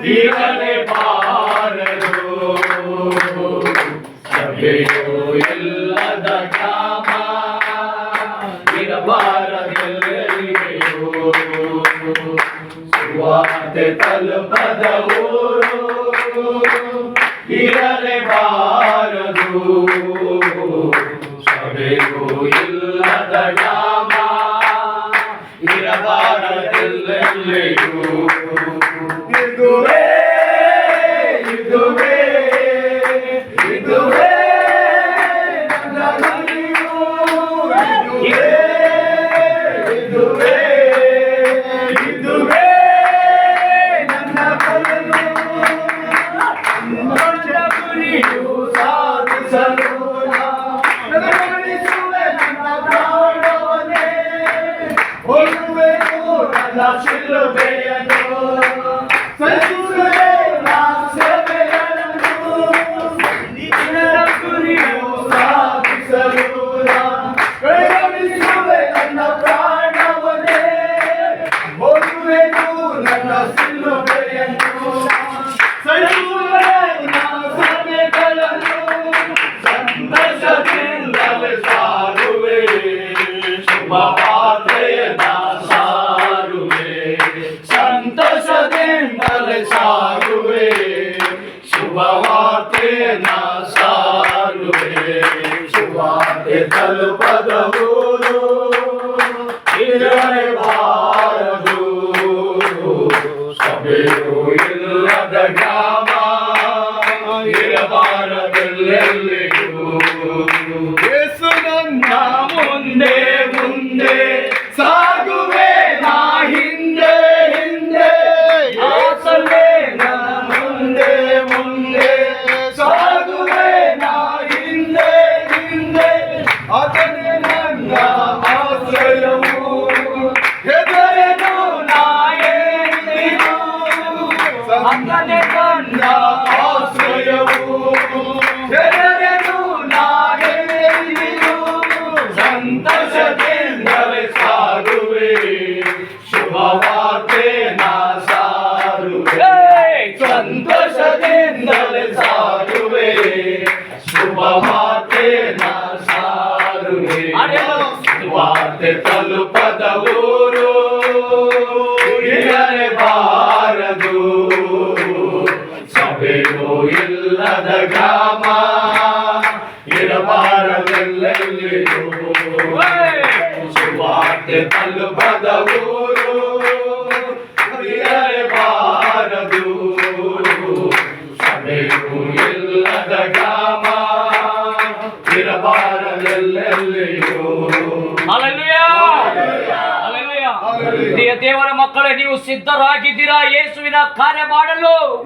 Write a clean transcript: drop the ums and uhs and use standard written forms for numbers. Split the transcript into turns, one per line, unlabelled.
ಇರಲೇಬಾರದು. ಸಭೆಯು ಇಲ್ಲದ ಗ್ರಾಮ ಇರಬಾರದೆಲ್ಲಿಯೂ. ಸುವಾರ್ತೆ ತಲುಪದ ಊರು ಇರಲೇಬಾರದು. ಸಭೆಯು ಇಲ್ಲದ ಗ್ರಾಮ ಇರಬಾರದೆಲ್ಲಿಯೂ. ಇದುವೇ ಇದುವೇ ಇದುವೇ ನನ್ನ ಗುರಿಯು. ಇದುವೇ ಇದುವೇ ನನ್ನ ಬಲವು. ನನ್ನ ಗುರಿಯು ಸಾಧಿಸಲು ನಡೆಸುವೆ ನನ್ನ ಪ್ರಾಣವನ್ನೇ. ಹೊರುವೆನು ನನ್ನ ಶಿಲುಬೆಯನ್ನು. ಸಹಿಸುವೆ ನಾ ಸೇವೆಗಳನ್ನು. ನಿನ್ನ ಗುರಿಯು ಸಾಧಿಸಲು ಕೈಗೊಳಿಸುವೆ ನನ್ನ ಪ್ರಾಣವನ್ನೇ. ಹೊರುವೆನು ನನ್ನ ಶಿಲುಬೆಯನ್ನು. ಸಹಿಸುವೆ ನಾ ಸೇವೆಗಳನ್ನು. ಸಂತೋಷದಿಂದಲೇ ಸಾರುವೆ ಶುಭವಾರ್ತೆಯನ್ನ ಸಾರುವೆ. ಸಂತೋಷದಿಂದಲೇ ಸಾರುವೆ ಶುಭವಾರ್ತೆಯನ್ನ ಸಾರುವೆ. ಶುಭವಾರ್ತೆ ತಲುಪದ ಊರು ಇರಲೇಬಾರದು. ಸಭೆಯು ಇಲ್ಲದ ಗ್ರಾಮ ಇರಬಾರದೆಲ್ಲಿಯೂ. ಯೇಸು ನನ್ನ ಮುಂದೆ ಮುಂದೆ ಸಾಗುವೆ ನಾ ಹಿಂದೆ ಹಿಂದೆ. ಆಸಲೆ ನನ್ನ ಮುಂದೆ ಮುಂದೆ ಸಾಗುವೆ ನಾ ಹಿಂದೆ ಹಿಂದೆ. ಆತನೇ ನನ್ನ ಆಶ್ರಯವು. ಹೆದರೆನು ನಾ ಎಂದಿಗೂ. ಆತನೇ ನನ್ನ ಆಶ್ರಯವು. ಹೆದರೆನು ನಾ ಎಂದಿಗೂ. ಸಂತೋಷದಿಂದಲೇ ಸಾರುವೆ ಶುಭವಾರ್ತೆ ನಾ ಸಾರುವೆ. ಸಂತೋಷದಿಂದಲೇ ಸಾರುವೆ ಶುಭವಾರ್ತೆ ನಾ ಸಾರುವೆ. ವಾರ್ತೆ ತಲುಪದ ಊರು ಇರಲೇಬಾರದು. ಸಭೆಯು ಇಲ್ಲದ ಗ್ರಾಮ ಇರಬಾರದೆಲ್ಲಿಯೂ. ಸುವಾರ್ತೆ ತಲುಪದ ಊರು ಇರಲೇಬಾರದು. ಸಭೆಯು ಇಲ್ಲದ ಗ್ರಾಮ ಇರಬಾರದೆಲ್ಲಿಯೂ.
Hallelujah hallelujah. ಪ್ರಿಯ ದೇವರ ಮಕ್ಕಳೇ, ನೀವು ಸಿದ್ಧರಾಗಿದ್ದೀರಾ ಯೇಸುವಿನ ಕಾರ್ಯ ಮಾಡಲು?